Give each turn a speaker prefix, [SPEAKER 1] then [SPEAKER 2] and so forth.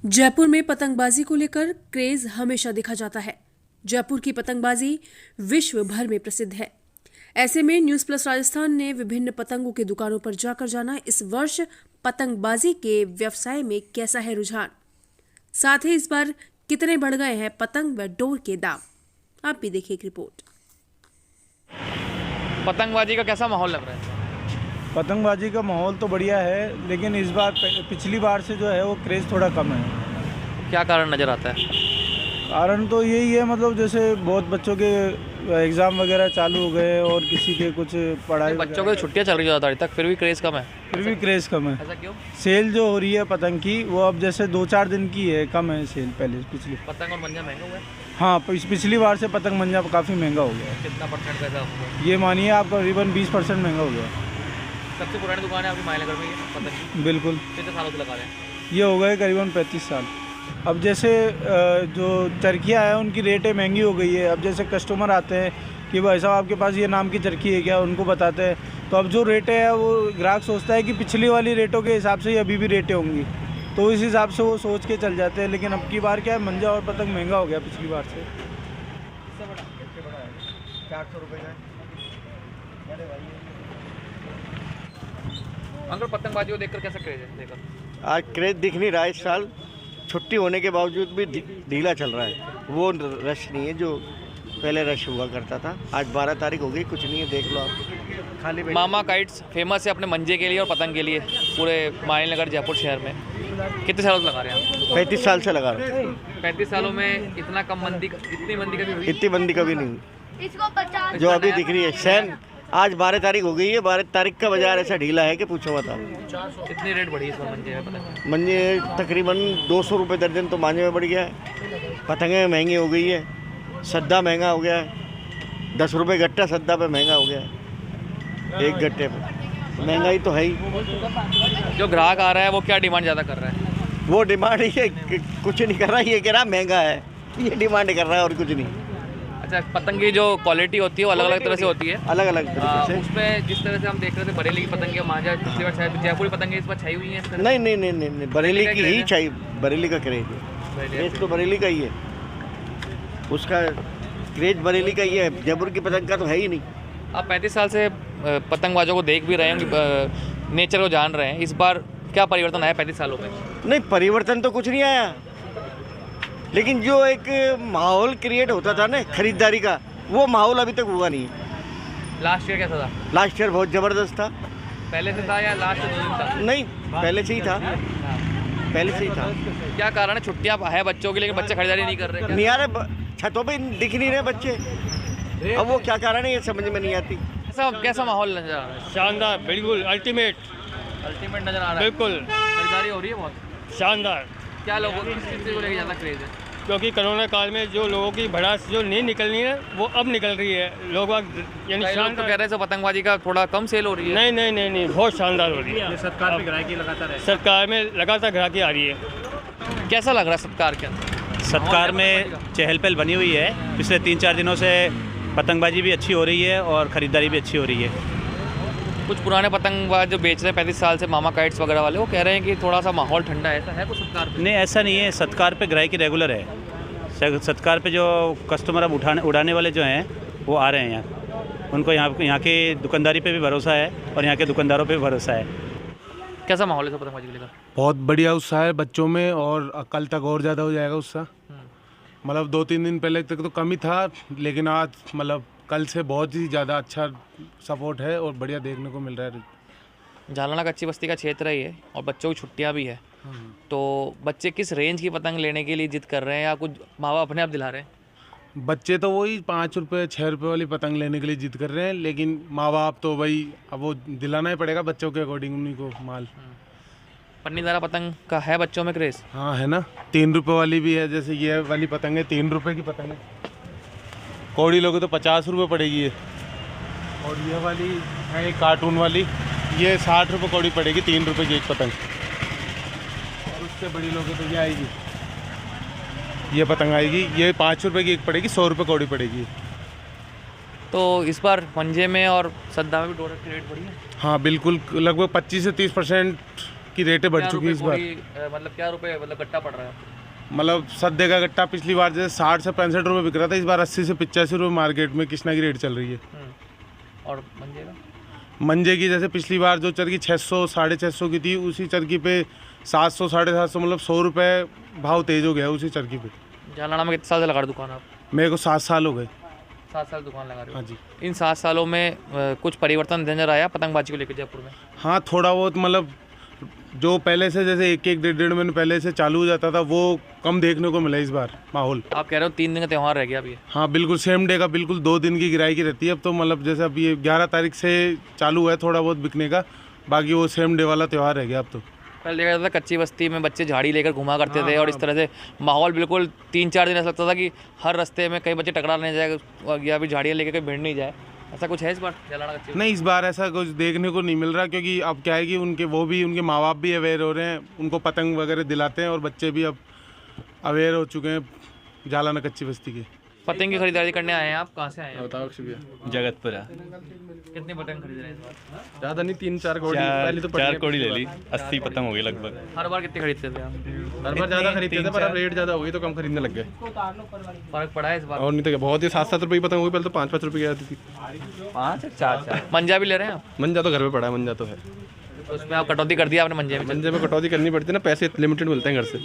[SPEAKER 1] जयपुर में पतंगबाजी को लेकर क्रेज हमेशा देखा जाता है। जयपुर की पतंगबाजी विश्व भर में प्रसिद्ध है। ऐसे में न्यूज प्लस राजस्थान ने विभिन्न पतंगों की दुकानों पर जाकर जाना इस वर्ष पतंगबाजी के व्यवसाय में कैसा है रुझान, साथ ही इस बार कितने बढ़ गए हैं पतंग व डोर के दाम। आप भी देखिए एक रिपोर्ट।
[SPEAKER 2] पतंगबाजी का कैसा माहौल लग रहा है?
[SPEAKER 3] पतंगबाजी का माहौल तो बढ़िया है, लेकिन इस बार पिछली बार से जो है वो क्रेज़ थोड़ा कम है।
[SPEAKER 2] क्या कारण नज़र आता है?
[SPEAKER 3] कारण तो यही है, मतलब जैसे बहुत बच्चों के एग्ज़ाम वगैरह चालू हो गए और किसी के कुछ पढ़ाई
[SPEAKER 2] बच्चों की छुट्टियां चल रही है ज़्यादा तक, फिर भी क्रेज़ कम है।
[SPEAKER 3] फिर भी क्रेज़ कम है।
[SPEAKER 2] ऐसा क्यों?
[SPEAKER 3] सेल जो हो रही है पतंग की वो अब जैसे 2-4 दिन की है, कम है सेल पहले पिछली।
[SPEAKER 2] पतंग और मंजा महंगा हुआ है?
[SPEAKER 3] हाँ, पिछली बार से पतंग मंजा काफ़ी महंगा हो गया है।
[SPEAKER 2] कितना परसेंट का था?
[SPEAKER 3] ये मानिए आपका करीबन 20% महंगा हो गया।
[SPEAKER 2] सबसे पुरानी दुकान है आपकी मायनगर में ये पतंग की?
[SPEAKER 3] बिल्कुल।
[SPEAKER 2] कितने सालों से लगा रहे हैं?
[SPEAKER 3] ये हो गए करीबन 35 साल। अब जैसे जो चरखियाँ हैं उनकी रेटें महंगी हो गई है। अब जैसे कस्टमर आते हैं कि भाई साहब आपके पास ये नाम की चरखी है क्या, उनको बताते हैं, तो अब जो रेटें हैं वो ग्राहक सोचता है कि पिछली वाली रेटों के हिसाब से ही अभी भी रेटें होंगी, तो इस हिसाब से वो सोच के चल जाते हैं। लेकिन अब की बार क्या है, मंजा और पतंग महंगा हो गया पिछली बार से।
[SPEAKER 4] 400 रुपये का।
[SPEAKER 2] अंकल, पतंगबाजी को देखकर कैसा क्रेज़ है? देखकर
[SPEAKER 4] आज क्रेज दिख नहीं रहा है। इस साल छुट्टी होने के बावजूद भी ढीला चल रहा है। वो रश नहीं है जो पहले रश हुआ करता था। आज 12 तारीख हो गई, कुछ नहीं है, देख लो आप। खाली
[SPEAKER 2] मामा काइट्स फेमस है अपने मंजे के लिए और पतंग के लिए पूरे मायनगर जयपुर शहर में। कितने सालों से लगा रहे हैं आप?
[SPEAKER 4] 35 साल से लगा रहा हूँ।
[SPEAKER 2] 35 सालों में इतना कम मंदी, इतनी मंदी कभी हुई?
[SPEAKER 4] इतनी बंदी कभी नहीं हुई जो अभी दिख रही है। सैन आज 12 तारीख हो गई है, 12 तारीख का बाजार ऐसा ढीला है कि पूछो मत आप।
[SPEAKER 2] कितनी रेट बढ़ी इस बार मंजे में पतंग?
[SPEAKER 4] मंजे तकरीबन 200 रुपये दर्जन तो मांझे में बढ़ गया है। पतंगें महंगी हो गई है, सद्दा महंगा हो गया है। 10 रुपये गट्टा सद्दा पे महंगा हो गया है, एक गट्टे पे। महंगाई तो है ही।
[SPEAKER 2] जो ग्राहक आ रहा है वो क्या डिमांड ज़्यादा कर रहा है?
[SPEAKER 4] वो डिमांड ये कुछ नहीं कर रहा, ये कह रहा महंगा है, ये डिमांड कर रहा है और कुछ नहीं।
[SPEAKER 2] अच्छा, पतंग की जो क्वालिटी होती है वो अलग अलग तरह से होती है।
[SPEAKER 4] अलग अलग तरीके से।
[SPEAKER 2] उसमें जिस तरह से हम देख रहे थे बरेली की पतंग या मांझा पिछली बार छाई, जयपुरी पतंग इस बार छाई हुई है?
[SPEAKER 4] नहीं नहीं नहीं नहीं, नहीं। बरेली की ही चाहिए। बरेली का क्रेज है, क्रेज तो बरेली का ही है। उसका क्रेज बरेली का ही है, जयपुर की पतंग का तो है ही नहीं।
[SPEAKER 2] आप 35 साल से पतंगबाजों को देख भी रहे हैं, नेचर को जान रहे हैं। इस बार क्या परिवर्तन आया 35 सालों में?
[SPEAKER 4] नहीं, परिवर्तन तो कुछ नहीं आया, लेकिन जो एक माहौल क्रिएट होता था ना खरीदारी का, वो माहौल अभी तक हुआ नहीं है।
[SPEAKER 2] लास्ट ईयर कैसा था?
[SPEAKER 4] लास्ट ईयर बहुत ज़बरदस्त था।
[SPEAKER 2] पहले से था या लास्ट दिन था?
[SPEAKER 4] नहीं, पहले से ही था, पहले से ही था।
[SPEAKER 2] क्या कारण है? छुट्टियां है बच्चों की, लेकिन बच्चे खरीदारी नहीं कर रहे?
[SPEAKER 4] नहीं आ रहे, छतों पे दिख नहीं रहे बच्चे। अब वो क्या कारण है ये समझ में नहीं आती।
[SPEAKER 2] कैसा माहौल नजर आ रहा है?
[SPEAKER 5] शानदार, बिल्कुल अल्टीमेट
[SPEAKER 2] नजर आ रहा है।
[SPEAKER 5] बिल्कुल
[SPEAKER 2] खरीदारी हो रही है बहुत
[SPEAKER 5] शानदार।
[SPEAKER 2] क्या लोगों को किस चीज़ को लेकर ज़्यादा क्रेज है?
[SPEAKER 5] क्योंकि कोरोना काल में जो लोगों की भड़ास जो नहीं निकलनी है वो अब निकल रही है। लोग यानी
[SPEAKER 2] कई लोग तो कह रहे हैं पतंगबाजी का थोड़ा कम सेल हो रही है।
[SPEAKER 5] नहीं नहीं नहीं नहीं, बहुत शानदार हो रही है।
[SPEAKER 3] सरकार में ग्राहकी लगातार है।
[SPEAKER 5] सरकार में लगातार ग्राहकी आ रही है।
[SPEAKER 2] कैसा लग रहा है सत्कार के अंदर?
[SPEAKER 6] सत्कार में चहल पहल बनी हुई है। पिछले 3-4 दिनों से पतंगबाजी भी अच्छी हो रही है और ख़रीदारी भी अच्छी हो रही है।
[SPEAKER 2] कुछ पुराने पतंगबाज जो बेच रहे हैं 35 साल से, मामा काइट्स वगैरह वाले, वो कह रहे हैं कि थोड़ा सा माहौल ठंडा है। ऐसा है कुछ सत्कार पे?
[SPEAKER 6] नहीं, ऐसा नहीं है। सत्कार पे ग्राहकी रेगुलर है। सत्कार पे जो कस्टमर अब उड़ाने वाले जो हैं वो आ रहे हैं यहाँ। उनको यहाँ के दुकानदारी पे भी भरोसा है और यहाँ के दुकानदारों पे भी भरोसा है।
[SPEAKER 2] कैसा माहौल है पतंगबाजी को लेकर?
[SPEAKER 7] बहुत बढ़िया उत्साह है बच्चों में, और कल तक और ज़्यादा हो जाएगा उत्साह। मतलब 2-3 दिन पहले तक तो कम ही था, लेकिन आज मतलब कल से बहुत ही ज़्यादा अच्छा सपोर्ट है और बढ़िया देखने को मिल रहा है।
[SPEAKER 2] झालाना कच्ची बस्ती का क्षेत्र ही है और बच्चों की छुट्टियां भी है, तो बच्चे किस रेंज की पतंग लेने के लिए जिद कर रहे हैं या कुछ माँ बाप अपने आप दिला रहे हैं?
[SPEAKER 7] बच्चे तो वही 5 रुपये 6 रुपये वाली पतंग लेने के लिए जिद कर रहे हैं, लेकिन माँ बाप तो भाई अब वो दिलाना ही पड़ेगा बच्चों के अकॉर्डिंग उन्हीं को माल।
[SPEAKER 2] पन्नीदारा पतंग का है बच्चों में क्रेज़?
[SPEAKER 7] हाँ है ना, 3 रुपये वाली भी है। जैसे ये वाली पतंग है 3 रुपये की पतंग है। कौड़ी लोगे तो 50 रुपये पड़ेगी ये। और ये वाली है एक कार्टून वाली, ये 60 रुपये कौड़ी पड़ेगी, 3 रुपये की एक पतंग। और उससे बड़ी लोगे तो ये आएगी, ये पतंग आएगी, ये 5 रुपये की एक पड़ेगी, 100 रुपये कौड़ी पड़ेगी।
[SPEAKER 2] तो इस बार पंजे में और सद्दा में भी डोर की रेट बढ़ी है?
[SPEAKER 7] हाँ बिल्कुल, लगभग 25 से 30% सबकी रेटें बढ़
[SPEAKER 2] क्या
[SPEAKER 7] चुकी है इस
[SPEAKER 2] रुपए
[SPEAKER 7] बार।
[SPEAKER 2] बोरी, मतलब क्या रुपए मतलब गट्टा पड़ रहा है आपको?
[SPEAKER 7] मतलब सद्दे का गट्टा पिछली बार जैसे 60 से 65 रुपये बिक रहा था, इस बार 80 से 85 रुपये मार्केट में कृष्णा की रेट चल रही है।
[SPEAKER 2] और मंजे का
[SPEAKER 7] मंजे की जैसे पिछली बार जो चरखी 600 650 की थी, उसी चरखी पे 700 750 मतलब 100 रुपये भाव तेज हो गया उसी चरखी पे।
[SPEAKER 2] जालना में कितने साल से लगा रहे हो दुकान आप?
[SPEAKER 7] मेरे को 7 साल हो गए।
[SPEAKER 2] 7 साल दुकान लगा रहे हो?
[SPEAKER 7] हाँ जी।
[SPEAKER 2] इन 7 सालों में कुछ परिवर्तन नजर आया पतंगबाजी को लेकर जयपुर में?
[SPEAKER 7] हाँ थोड़ा बहुत, मतलब जो पहले से जैसे एक डेढ़ महीने पहले से चालू हो जाता था वो कम देखने को मिला इस बार माहौल।
[SPEAKER 2] आप कह रहे हो 3 दिन का त्यौहार रह गया अभी?
[SPEAKER 7] हाँ बिल्कुल सेम डे का, बिल्कुल 2 दिन की गिराई की रहती है अब तो। मतलब जैसे अब ये 11 तारीख से चालू है थोड़ा बहुत बिकने का, बाकी वो सेम डे वाला त्यौहार रह गया अब तो।
[SPEAKER 2] पहले देखा जाता था कच्ची बस्ती में बच्चे झाड़ी लेकर घुमा करते थे और इस तरह से माहौल बिल्कुल 3-4 दिन ऐसा लगता था कि हर रास्ते में कई बच्चे टकरा नहीं जाएगा या फिर झाड़ियाँ लेकर कहीं भिड़ नहीं जाए। ऐसा कुछ है इस बार जालना कच्ची?
[SPEAKER 7] नहीं, इस बार ऐसा कुछ देखने को नहीं मिल रहा, क्योंकि अब क्या है कि उनके माँ बाप भी अवेयर हो रहे हैं, उनको पतंग वगैरह दिलाते हैं और बच्चे भी अब अवेयर हो चुके हैं जालना कच्ची बस्ती के।
[SPEAKER 2] पतंग की खरीदारी करने आए हैं आप? कहाँ से आए हैं?
[SPEAKER 8] जगतपुरा।
[SPEAKER 2] कितनी पतंग खरीद रहे हैं इस बार?
[SPEAKER 3] ज़्यादा नहीं, 3-4 कौड़ी पहले तो
[SPEAKER 8] 4 कौड़ी ले ली, 80 पतंग हो गई लगभग।
[SPEAKER 2] हर बार कितनी खरीदते थे आप?
[SPEAKER 3] हर बार ज़्यादा खरीदते थे पर अब रेट ज़्यादा हो गई तो कम खरीदने लग गए।
[SPEAKER 2] फर्क पड़ा है इस बार?
[SPEAKER 3] और नहीं तो क्या, बहुत ही 7-7 रुपये की पतंग होगी, पहले तो 5-5 रुपये की आती थी।
[SPEAKER 8] 5 4
[SPEAKER 2] मंजा भी ले रहे हैं आप?
[SPEAKER 3] मंजा तो घर पे पड़ा है, मंजा तो है।
[SPEAKER 2] तो उसमें आप कटौती कर दिया आपने मंजे में?
[SPEAKER 3] मंजे में कटौती करनी पड़ती है ना, पैसे लिमिटेड मिलते हैं घर से।